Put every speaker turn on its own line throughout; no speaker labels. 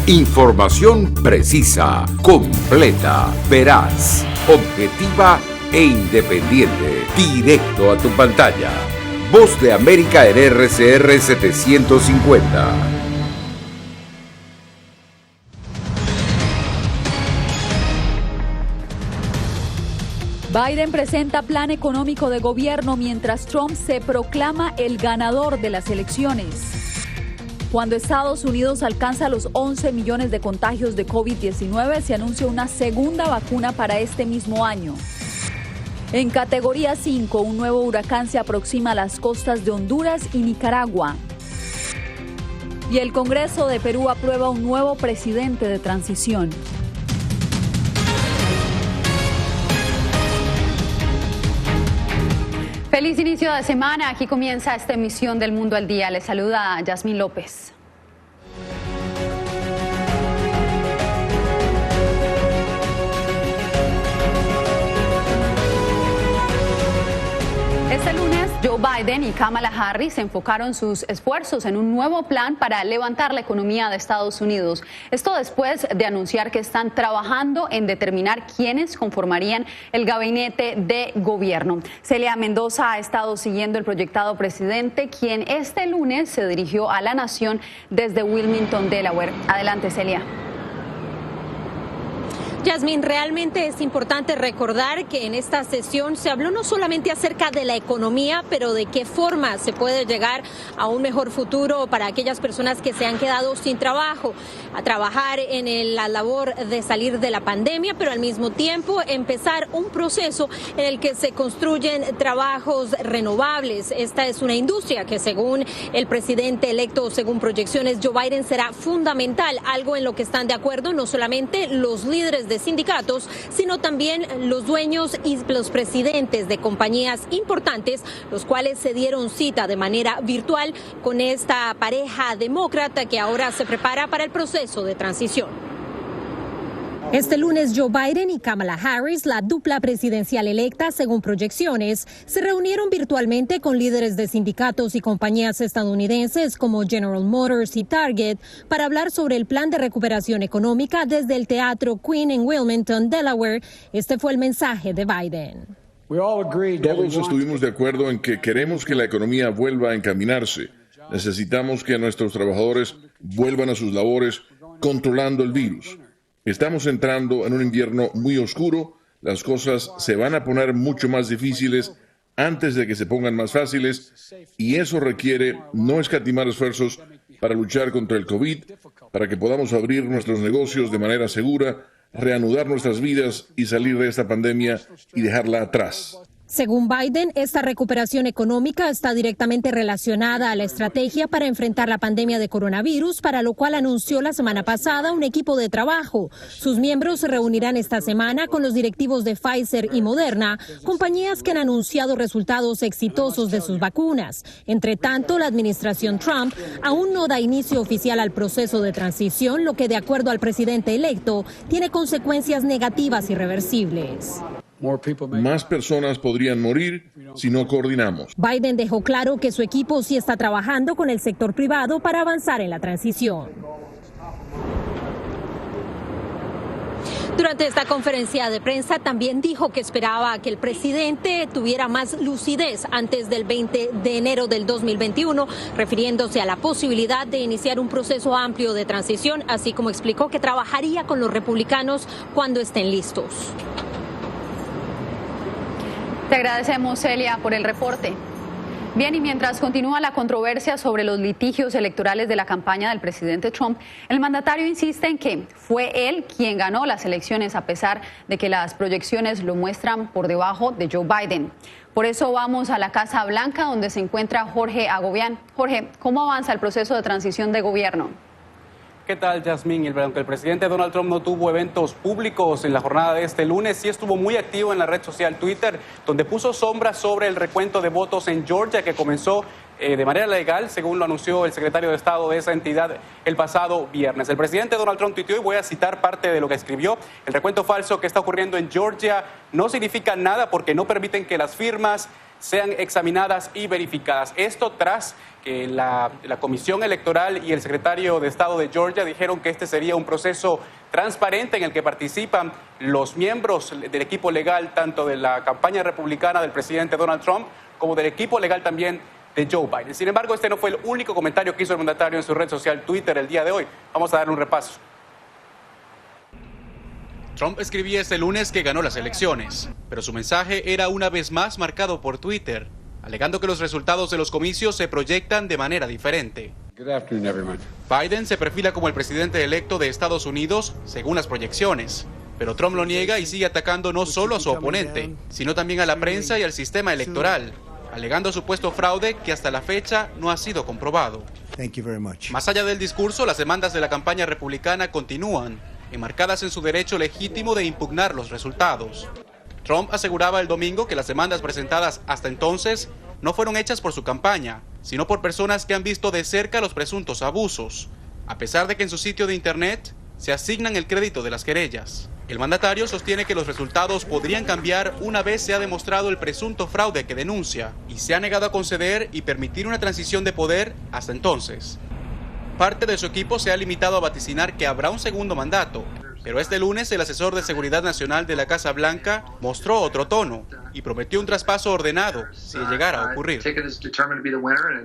Información precisa, completa, veraz, objetiva e independiente. Directo a tu pantalla. Voz de América en RCR 750.
Biden presenta plan económico de gobierno mientras Trump se proclama el ganador de las elecciones. Cuando Estados Unidos alcanza los 11 millones de contagios de COVID-19, se anuncia una segunda vacuna para este mismo año. En categoría 5, un nuevo huracán se aproxima a las costas de Honduras y Nicaragua. Y el Congreso de Perú aprueba un nuevo presidente de transición.
Feliz inicio de semana. Aquí comienza esta emisión del Mundo al Día. Les saluda Yasmín López. Este lunes, Joe Biden y Kamala Harris enfocaron sus esfuerzos en un nuevo plan para levantar la economía de Estados Unidos. Esto después de anunciar que están trabajando en determinar quiénes conformarían el gabinete de gobierno. Celia Mendoza ha estado siguiendo el proyectado presidente, quien este lunes se dirigió a la nación desde Wilmington, Delaware. Adelante, Celia.
Yasmín, realmente es importante recordar que en esta sesión se habló no solamente acerca de la economía, pero de qué forma se puede llegar a un mejor futuro para aquellas personas que se han quedado sin trabajo, a trabajar en la labor de salir de la pandemia, pero al mismo tiempo empezar un proceso en el que se construyen trabajos renovables. Esta es una industria que, según el presidente electo, según proyecciones, Joe Biden, será fundamental, algo en lo que están de acuerdo no solamente los líderes de sindicatos, sino también los dueños y los presidentes de compañías importantes, los cuales se dieron cita de manera virtual con esta pareja demócrata que ahora se prepara para el proceso de transición. Este lunes, Joe Biden y Kamala Harris, la dupla presidencial electa según proyecciones, se reunieron virtualmente con líderes de sindicatos y compañías estadounidenses como General Motors y Target para hablar sobre el plan de recuperación económica desde el Teatro Queen en Wilmington, Delaware. Este fue el mensaje de Biden.
Todos estuvimos de acuerdo en que queremos que la economía vuelva a encaminarse. Necesitamos que nuestros trabajadores vuelvan a sus labores controlando el virus. Estamos entrando en un invierno muy oscuro, las cosas se van a poner mucho más difíciles antes de que se pongan más fáciles y eso requiere no escatimar esfuerzos para luchar contra el COVID, para que podamos abrir nuestros negocios de manera segura, reanudar nuestras vidas y salir de esta pandemia y dejarla atrás.
Según Biden, esta recuperación económica está directamente relacionada a la estrategia para enfrentar la pandemia de coronavirus, para lo cual anunció la semana pasada un equipo de trabajo. Sus miembros se reunirán esta semana con los directivos de Pfizer y Moderna, compañías que han anunciado resultados exitosos de sus vacunas. Entre tanto, la administración Trump aún no da inicio oficial al proceso de transición, lo que, de acuerdo al presidente electo, tiene consecuencias negativas irreversibles.
Más personas podrían morir si no coordinamos.
Biden dejó claro que su equipo sí está trabajando con el sector privado para avanzar en la transición. Durante esta conferencia de prensa también dijo que esperaba que el presidente tuviera más lucidez antes del 20 de enero del 2021, refiriéndose a la posibilidad de iniciar un proceso amplio de transición, así como explicó que trabajaría con los republicanos cuando estén listos.
Te agradecemos, Celia, por el reporte. Bien, y mientras continúa la controversia sobre los litigios electorales de la campaña del presidente Trump, el mandatario insiste en que fue él quien ganó las elecciones a pesar de que las proyecciones lo muestran por debajo de Joe Biden. Por eso vamos a la Casa Blanca, donde se encuentra Jorge Agobián. Jorge, ¿cómo avanza el proceso de transición de gobierno?
¿Qué tal, Yasmín? Aunque el presidente Donald Trump no tuvo eventos públicos en la jornada de este lunes, sí estuvo muy activo en la red social Twitter, donde puso sombras sobre el recuento de votos en Georgia, que comenzó de manera legal, según lo anunció el secretario de Estado de esa entidad el pasado viernes. El presidente Donald Trump tuiteó, y voy a citar parte de lo que escribió: el recuento falso que está ocurriendo en Georgia no significa nada porque no permiten que las firmas sean examinadas y verificadas. Esto tras que la Comisión Electoral y el secretario de Estado de Georgia dijeron que este sería un proceso transparente en el que participan los miembros del equipo legal, tanto de la campaña republicana del presidente Donald Trump como del equipo legal también de Joe Biden. Sin embargo, este no fue el único comentario que hizo el mandatario en su red social Twitter el día de hoy. Vamos a darle un repaso. Trump escribía este lunes que ganó las elecciones, pero su mensaje era una vez más marcado por Twitter, alegando que los resultados de los comicios se proyectan de manera diferente. Biden se perfila como el presidente electo de Estados Unidos según las proyecciones, pero Trump lo niega y sigue atacando no solo a su oponente, sino también a la prensa y al sistema electoral, alegando supuesto fraude que hasta la fecha no ha sido comprobado. Más allá del discurso, las demandas de la campaña republicana continúan, enmarcadas en su derecho legítimo de impugnar los resultados. Trump aseguraba el domingo que las demandas presentadas hasta entonces no fueron hechas por su campaña, sino por personas que han visto de cerca los presuntos abusos, a pesar de que en su sitio de internet se asignan el crédito de las querellas. El mandatario sostiene que los resultados podrían cambiar una vez se ha demostrado el presunto fraude que denuncia y se ha negado a conceder y permitir una transición de poder hasta entonces. Parte de su equipo se ha limitado a vaticinar que habrá un segundo mandato, pero este lunes el asesor de Seguridad Nacional de la Casa Blanca mostró otro tono y prometió un traspaso ordenado si llegara a ocurrir.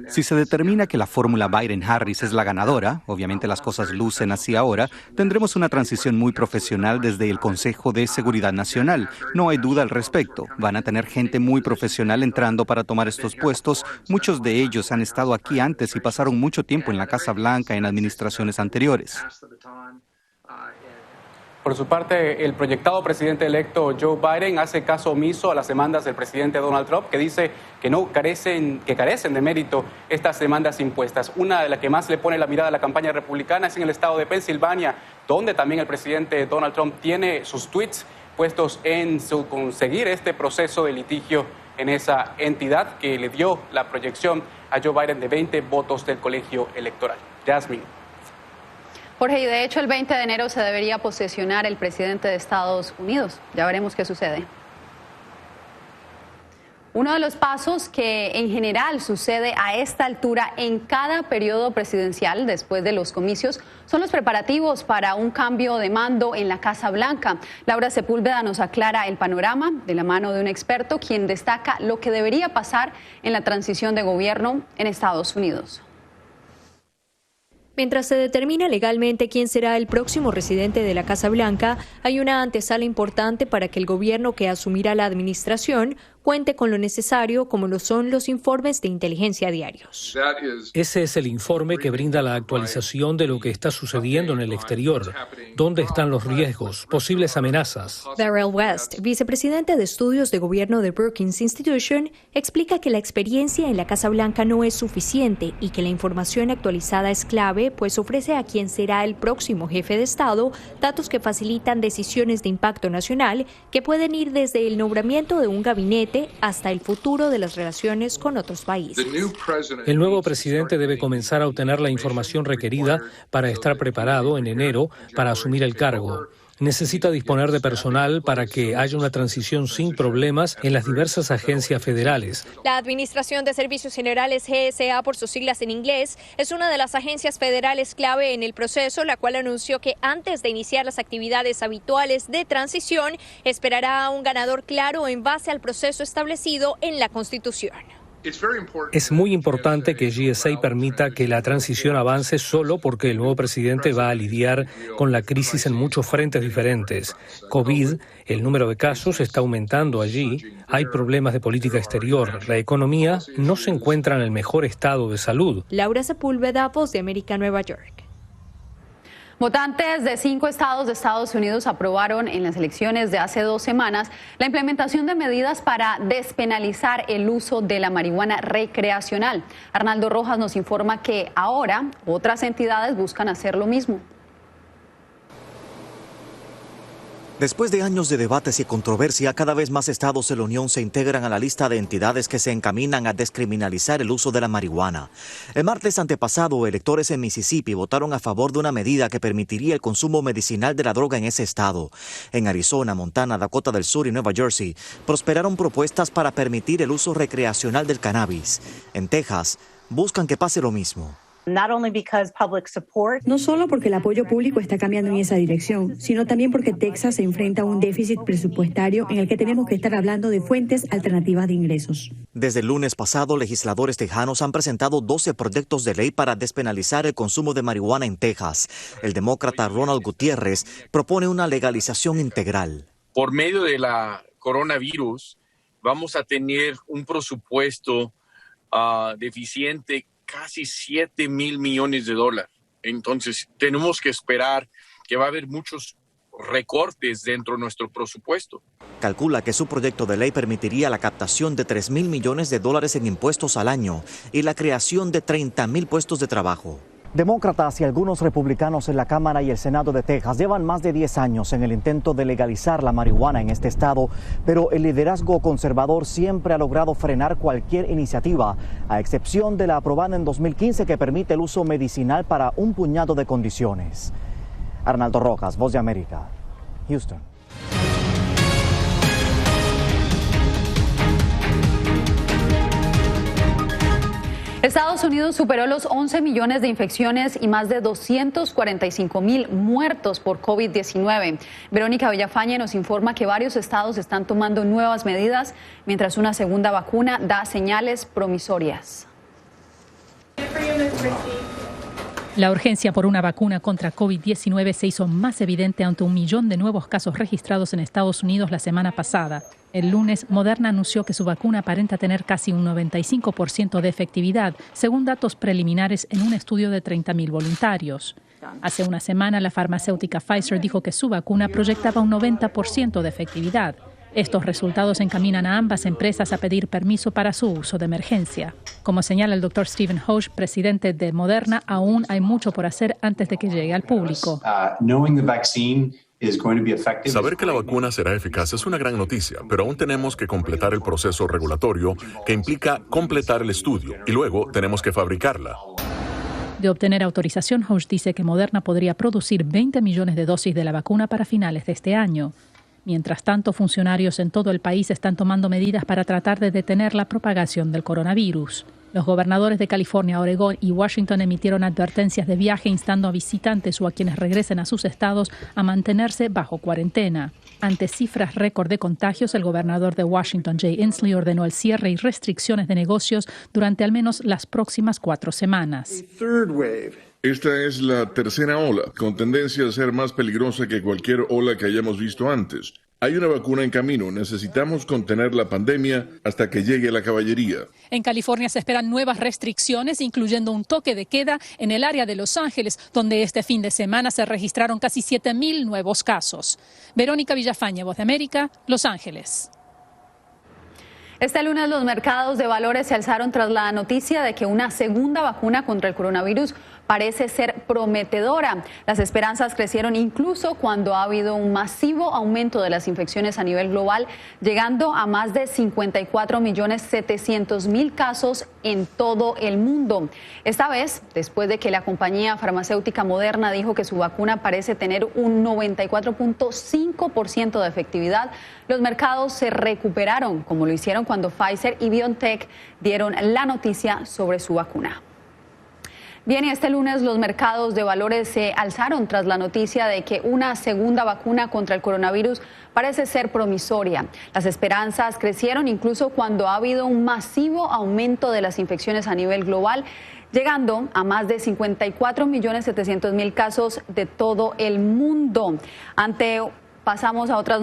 Si se determina que la fórmula Biden-Harris es la ganadora, obviamente las cosas lucen así ahora, tendremos una transición muy profesional desde el Consejo de Seguridad Nacional. No hay duda al respecto. Van a tener gente muy profesional entrando para tomar estos puestos. Muchos de ellos han estado aquí antes y pasaron mucho tiempo en la Casa Blanca en administraciones anteriores.
Por su parte, el proyectado presidente electo Joe Biden hace caso omiso a las demandas del presidente Donald Trump, que dice que carecen de mérito estas demandas impuestas. Una de las que más le pone la mirada a la campaña republicana es en el estado de Pensilvania, donde también el presidente Donald Trump tiene sus tweets puestos en conseguir este proceso de litigio en esa entidad que le dio la proyección a Joe Biden de 20 votos del colegio electoral. Jasmine.
Jorge, y de hecho el 20 de enero se debería posesionar el presidente de Estados Unidos. Ya veremos qué sucede. Uno de los pasos que en general sucede a esta altura en cada periodo presidencial después de los comicios son los preparativos para un cambio de mando en la Casa Blanca. Laura Sepúlveda nos aclara el panorama de la mano de un experto quien destaca lo que debería pasar en la transición de gobierno en Estados Unidos.
Mientras se determina legalmente quién será el próximo residente de la Casa Blanca, hay una antesala importante para que el gobierno que asumirá la administración cuente con lo necesario, como lo son los informes de inteligencia diarios.
Ese es el informe que brinda la actualización de lo que está sucediendo en el exterior, dónde están los riesgos, posibles amenazas.
Darrell West, vicepresidente de estudios de gobierno de Brookings Institution, explica que la experiencia en la Casa Blanca no es suficiente y que la información actualizada es clave, pues ofrece a quien será el próximo jefe de Estado datos que facilitan decisiones de impacto nacional que pueden ir desde el nombramiento de un gabinete hasta el futuro de las relaciones con otros países.
El nuevo presidente debe comenzar a obtener la información requerida para estar preparado en enero para asumir el cargo. Necesita disponer de personal para que haya una transición sin problemas en las diversas agencias federales.
La Administración de Servicios Generales, GSA por sus siglas en inglés, es una de las agencias federales clave en el proceso, la cual anunció que antes de iniciar las actividades habituales de transición, esperará a un ganador claro en base al proceso establecido en la Constitución.
Es muy importante que GSA permita que la transición avance solo porque el nuevo presidente va a lidiar con la crisis en muchos frentes diferentes. COVID, el número de casos está aumentando allí, hay problemas de política exterior, la economía no se encuentra en el mejor estado de salud.
Laura Sepúlveda, Voz de América, Nueva York.
Votantes de 5 estados de Estados Unidos aprobaron en las elecciones de hace 2 semanas la implementación de medidas para despenalizar el uso de la marihuana recreacional. Arnaldo Rojas nos informa que ahora otras entidades buscan hacer lo mismo.
Después de años de debates y controversia, cada vez más estados de la Unión se integran a la lista de entidades que se encaminan a descriminalizar el uso de la marihuana. El martes antepasado, electores en Mississippi votaron a favor de una medida que permitiría el consumo medicinal de la droga en ese estado. En Arizona, Montana, Dakota del Sur y Nueva Jersey prosperaron propuestas para permitir el uso recreacional del cannabis. En Texas, buscan que pase lo mismo.
No solo porque el apoyo público está cambiando en esa dirección, sino también porque Texas se enfrenta a un déficit presupuestario en el que tenemos que estar hablando de fuentes alternativas de ingresos.
Desde el lunes pasado, legisladores tejanos han presentado 12 proyectos de ley para despenalizar el consumo de marihuana en Texas. El demócrata Ronald Gutiérrez propone una legalización integral.
Por medio de la coronavirus, vamos a tener un presupuesto deficiente casi $7,000 millones. Entonces, tenemos que esperar que va a haber muchos recortes dentro de nuestro presupuesto.
Calcula que su proyecto de ley permitiría la captación de $3,000 millones en impuestos al año y la creación de 30,000 puestos de trabajo. Demócratas y algunos republicanos en la Cámara y el Senado de Texas llevan más de 10 años en el intento de legalizar la marihuana en este estado, pero el liderazgo conservador siempre ha logrado frenar cualquier iniciativa, a excepción de la aprobada en 2015 que permite el uso medicinal para un puñado de condiciones. Arnaldo Rojas, Voz de América, Houston.
Estados Unidos superó los 11 millones de infecciones y más de 245,000 muertos por COVID-19. Verónica Villafañe nos informa que varios estados están tomando nuevas medidas mientras una segunda vacuna da señales promisorias.
La urgencia por una vacuna contra COVID-19 se hizo más evidente ante 1 millón de nuevos casos registrados en Estados Unidos la semana pasada. El lunes, Moderna anunció que su vacuna aparenta tener casi un 95% de efectividad, según datos preliminares en un estudio de 30,000 voluntarios. Hace una semana, la farmacéutica Pfizer dijo que su vacuna proyectaba un 90% de efectividad. Estos resultados encaminan a ambas empresas a pedir permiso para su uso de emergencia. Como señala el Dr. Stephen Hoge, presidente de Moderna, aún hay mucho por hacer antes de que llegue al público.
Saber que la vacuna será eficaz es una gran noticia, pero aún tenemos que completar el proceso regulatorio que implica completar el estudio y luego tenemos que fabricarla.
De obtener autorización, Hoge dice que Moderna podría producir 20 millones de dosis de la vacuna para finales de este año. Mientras tanto, funcionarios en todo el país están tomando medidas para tratar de detener la propagación del coronavirus. Los gobernadores de California, Oregón y Washington emitieron advertencias de viaje instando a visitantes o a quienes regresen a sus estados a mantenerse bajo cuarentena. Ante cifras récord de contagios, el gobernador de Washington, Jay Inslee, ordenó el cierre y restricciones de negocios durante al menos las próximas 4 semanas.
Esta es la tercera ola, con tendencia a ser más peligrosa que cualquier ola que hayamos visto antes. Hay una vacuna en camino. Necesitamos contener la pandemia hasta que llegue la caballería.
En California se esperan nuevas restricciones, incluyendo un toque de queda en el área de Los Ángeles, donde este fin de semana se registraron casi 7,000 nuevos casos. Verónica Villafañe, Voz de América, Los Ángeles.
Este lunes los mercados de valores se alzaron tras la noticia de que una segunda vacuna contra el coronavirus parece ser prometedora. Las esperanzas crecieron incluso cuando ha habido un masivo aumento de las infecciones a nivel global, llegando a más de 54,700,000 casos en todo el mundo. Esta vez, después de que la compañía farmacéutica Moderna dijo que su vacuna parece tener un 94.5% de efectividad, los mercados se recuperaron, como lo hicieron cuando Pfizer y BioNTech dieron la noticia sobre su vacuna. Bien, y este lunes los mercados de valores se alzaron tras la noticia de que una segunda vacuna contra el coronavirus parece ser promisoria. Las esperanzas crecieron incluso cuando ha habido un masivo aumento de las infecciones a nivel global, llegando a más de 54,700,000 casos de todo el mundo. Pasamos a otras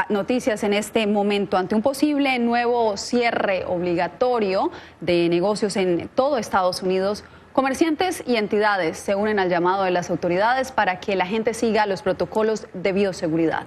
noticias en este momento. Ante un posible nuevo cierre obligatorio de negocios en todo Estados Unidos, comerciantes y entidades se unen al llamado de las autoridades para que la gente siga los protocolos de bioseguridad.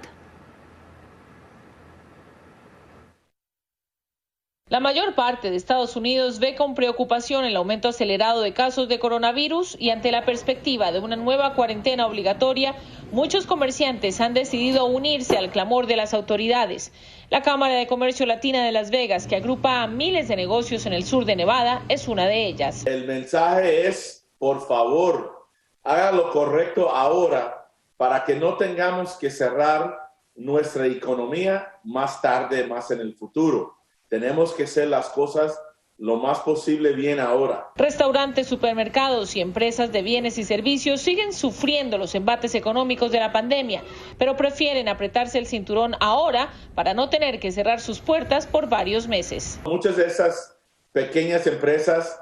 La mayor parte de Estados Unidos ve con preocupación el aumento acelerado de casos de coronavirus y ante la perspectiva de una nueva cuarentena obligatoria, muchos comerciantes han decidido unirse al clamor de las autoridades. La Cámara de Comercio Latina de Las Vegas, que agrupa a miles de negocios en el sur de Nevada, es una de ellas.
El mensaje es, por favor, haga lo correcto ahora para que no tengamos que cerrar nuestra economía más tarde, más en el futuro. Tenemos que hacer las cosas lo más posible bien ahora.
Restaurantes, supermercados y empresas de bienes y servicios siguen sufriendo los embates económicos de la pandemia, pero prefieren apretarse el cinturón ahora para no tener que cerrar sus puertas por varios meses.
Muchas de esas pequeñas empresas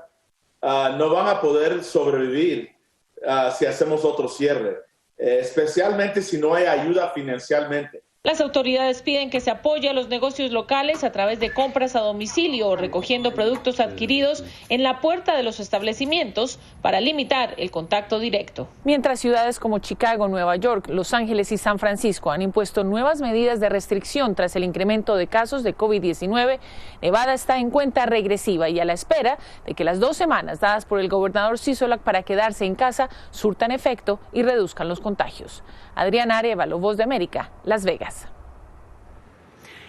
no van a poder sobrevivir si hacemos otro cierre, especialmente si no hay ayuda financieramente.
Las autoridades piden que se apoye a los negocios locales a través de compras a domicilio o recogiendo productos adquiridos en la puerta de los establecimientos para limitar el contacto directo. Mientras ciudades como Chicago, Nueva York, Los Ángeles y San Francisco han impuesto nuevas medidas de restricción tras el incremento de casos de COVID-19, Nevada está en cuenta regresiva y a la espera de que las 2 semanas dadas por el gobernador Sisolak para quedarse en casa surtan efecto y reduzcan los contagios. Adriana Arévalo, Voz de América, Las Vegas.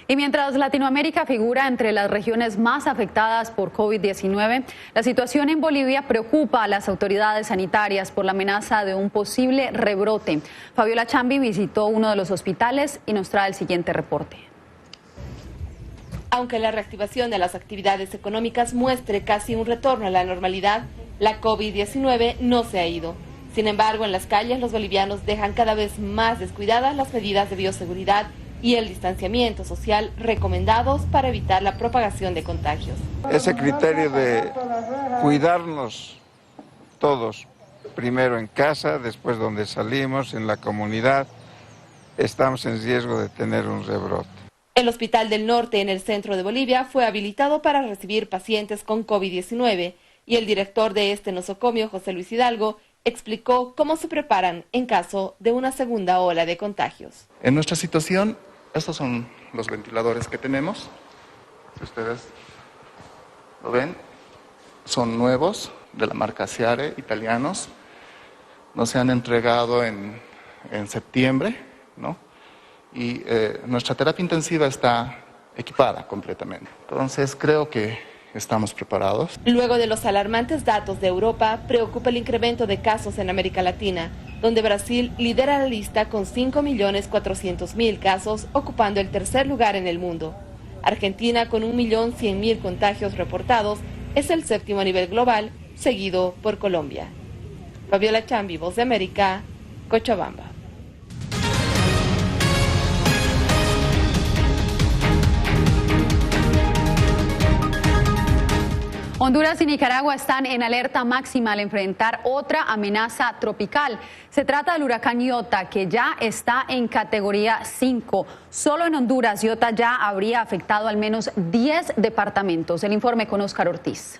Y mientras Latinoamérica figura entre las regiones más afectadas por COVID-19, la situación en Bolivia preocupa a las autoridades sanitarias por la amenaza de un posible rebrote. Fabiola Chambi visitó uno de los hospitales y nos trae el siguiente reporte.
Aunque la reactivación de las actividades económicas muestre casi un retorno a la normalidad, la COVID-19 no se ha ido. Sin embargo, en las calles los bolivianos dejan cada vez más descuidadas las medidas de bioseguridad y el distanciamiento social recomendados para evitar la propagación de contagios.
Ese criterio de cuidarnos todos, primero en casa, después donde salimos, en la comunidad, estamos en riesgo de tener un rebrote.
El Hospital del Norte en el centro de Bolivia fue habilitado para recibir pacientes con COVID-19 y el director de este nosocomio, José Luis Hidalgo, explicó cómo se preparan en caso de una segunda ola de contagios.
En nuestra situación, estos son los ventiladores que tenemos. Si ustedes lo ven, son nuevos, de la marca Ciare, italianos. Nos se han entregado en septiembre, ¿no? Y nuestra terapia intensiva está equipada completamente. Entonces creo que estamos preparados.
Luego de los alarmantes datos de Europa, preocupa el incremento de casos en América Latina, donde Brasil lidera la lista con 5.400.000 casos, ocupando el tercer lugar en el mundo. Argentina, con 1.100.000 contagios reportados, es el séptimo a nivel global, seguido por Colombia. Fabiola Chambi, Voz de América, Cochabamba.
Honduras y Nicaragua están en alerta máxima al enfrentar otra amenaza tropical. Se trata del huracán Iota, que ya está en categoría 5. Solo en Honduras, Iota ya habría afectado al menos 10 departamentos. El informe con Óscar Ortiz.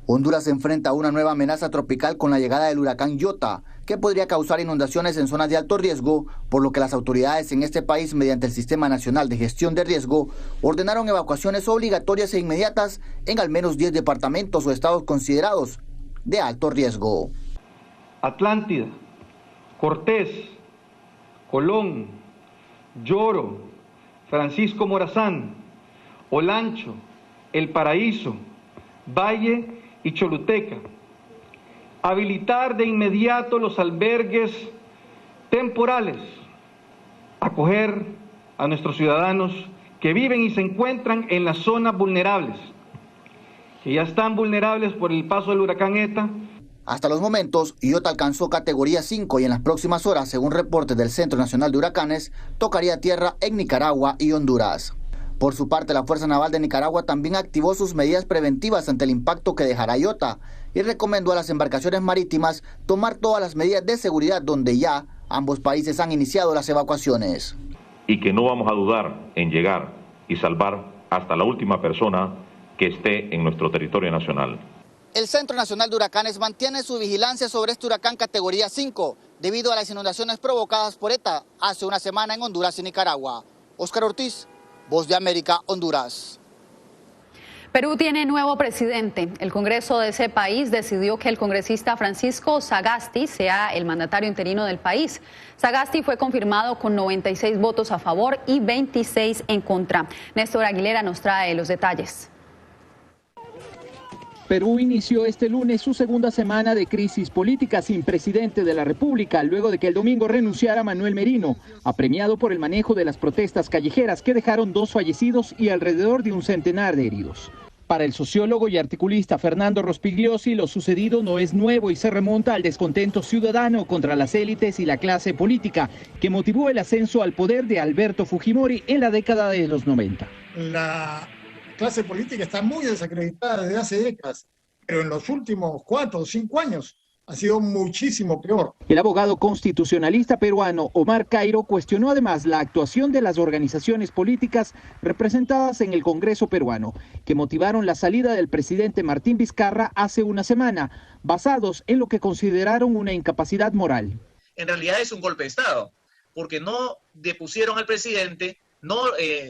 Honduras se enfrenta a una nueva amenaza tropical con la llegada del huracán Iota, que podría causar inundaciones en zonas de alto riesgo, por lo que las autoridades en este país, mediante el Sistema Nacional de Gestión de Riesgo, ordenaron evacuaciones obligatorias e inmediatas en al menos 10 departamentos o estados considerados de alto riesgo.
Atlántida, Cortés, Colón, Lloro, Francisco Morazán, Olancho, El Paraíso, Valle y Choluteca. Habilitar de inmediato los albergues temporales, acoger a nuestros ciudadanos que viven y se encuentran en las zonas vulnerables, que ya están vulnerables por el paso del huracán ETA.
Hasta los momentos, Iota alcanzó categoría 5 y en las próximas horas, según reportes del Centro Nacional de Huracanes, tocaría tierra en Nicaragua y Honduras. Por su parte, la Fuerza Naval de Nicaragua también activó sus medidas preventivas ante el impacto que dejará Iota y recomendó a las embarcaciones marítimas tomar todas las medidas de seguridad, donde ya ambos países han iniciado las evacuaciones.
Y que no vamos a dudar en llegar y salvar hasta la última persona que esté en nuestro territorio nacional.
El Centro Nacional de Huracanes mantiene su vigilancia sobre este huracán categoría 5 debido a las inundaciones provocadas por ETA hace una semana en Honduras y Nicaragua. Óscar Ortiz, Voz de América, Honduras.
Perú tiene nuevo presidente. El Congreso de ese país decidió que el congresista Francisco Sagasti sea el mandatario interino del país. Sagasti fue confirmado con 96 votos a favor y 26 en contra. Néstor Aguilera nos trae los detalles.
Perú inició este lunes su segunda semana de crisis política sin presidente de la República, luego de que el domingo renunciara Manuel Merino, apremiado por el manejo de las protestas callejeras que dejaron 2 fallecidos y alrededor de un centenar de heridos. Para el sociólogo y articulista Fernando Rospigliosi, lo sucedido no es nuevo y se remonta al descontento ciudadano contra las élites y la clase política que motivó el ascenso al poder de Alberto Fujimori en la década de los 90.
La clase política está muy desacreditada desde hace décadas, pero en los últimos 4 o 5 años ha sido muchísimo peor.
El abogado constitucionalista peruano Omar Cairo cuestionó además la actuación de las organizaciones políticas representadas en el Congreso peruano, que motivaron la salida del presidente Martín Vizcarra hace una semana, basados en lo que consideraron una incapacidad moral.
En realidad es un golpe de Estado, porque no depusieron al presidente, no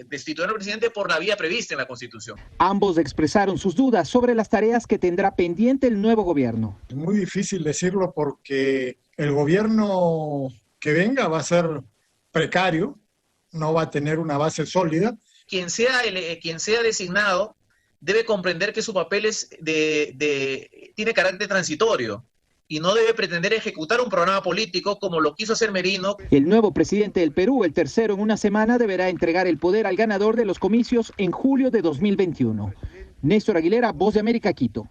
destituyeron al presidente por la vía prevista en la Constitución.
Ambos expresaron sus dudas sobre las tareas que tendrá pendiente el nuevo gobierno.
Es muy difícil decirlo porque el gobierno que venga va a ser precario, no va a tener una base sólida.
Quien sea designado debe comprender que su papel tiene carácter transitorio y no debe pretender ejecutar un programa político como lo quiso hacer Merino.
El nuevo presidente del Perú, el tercero en una semana, deberá entregar el poder al ganador de los comicios en julio de 2021. Néstor Aguilera, Voz de América, Quito.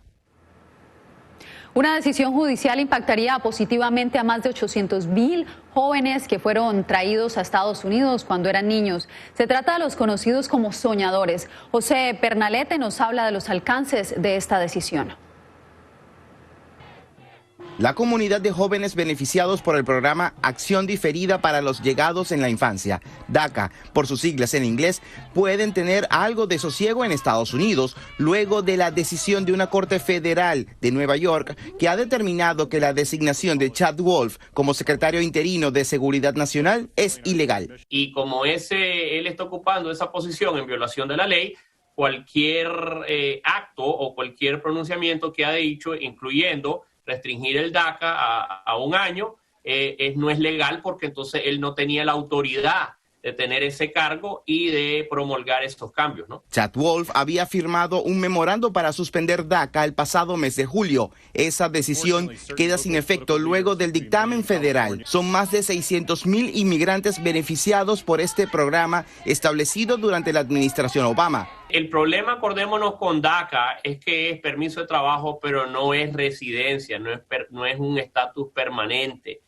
Una decisión judicial impactaría positivamente a más de 800,000 jóvenes que fueron traídos a Estados Unidos cuando eran niños. Se trata de los conocidos como soñadores. José Pernalete nos habla de los alcances de esta decisión.
La comunidad de jóvenes beneficiados por el programa Acción Diferida para los Llegados en la Infancia, DACA, por sus siglas en inglés, pueden tener algo de sosiego en Estados Unidos luego de la decisión de una corte federal de Nueva York que ha determinado que la designación de Chad Wolf como secretario interino de Seguridad Nacional es ilegal.
Y como él está ocupando esa posición en violación de la ley, cualquier acto o cualquier pronunciamiento que ha dicho, incluyendo restringir el DACA a 1 año, no es legal porque entonces él no tenía la autoridad de tener ese cargo y de promulgar estos cambios, ¿no?
Chad Wolf había firmado un memorando para suspender DACA el pasado mes de julio. Esa decisión queda sin efecto luego del dictamen federal. Son más de 600,000 inmigrantes beneficiados por este programa establecido durante la administración Obama.
El problema, acordémonos, con DACA es que es permiso de trabajo, pero no es residencia, no es un estatus permanente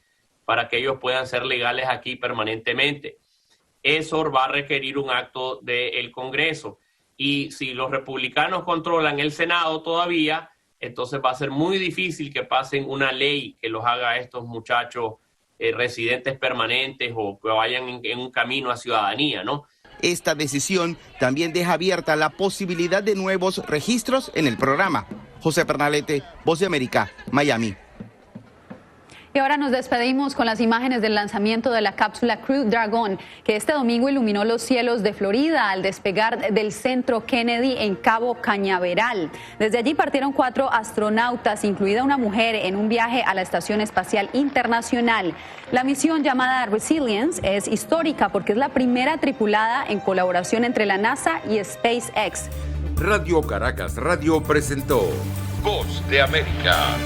para que ellos puedan ser legales aquí permanentemente. Eso va a requerir un acto del Congreso. Y si los republicanos controlan el Senado todavía, entonces va a ser muy difícil que pasen una ley que los haga a estos muchachos residentes permanentes o que vayan en un camino a ciudadanía, ¿no?
Esta decisión también deja abierta la posibilidad de nuevos registros en el programa. José Pernalete, Voz de América, Miami.
Y ahora nos despedimos con las imágenes del lanzamiento de la cápsula Crew Dragon, que este domingo iluminó los cielos de Florida al despegar del centro Kennedy en Cabo Cañaveral. Desde allí partieron 4 astronautas, incluida una mujer, en un viaje a la Estación Espacial Internacional. La misión, llamada Resilience, es histórica porque es la primera tripulada en colaboración entre la NASA y SpaceX.
Radio Caracas Radio presentó Voz de América.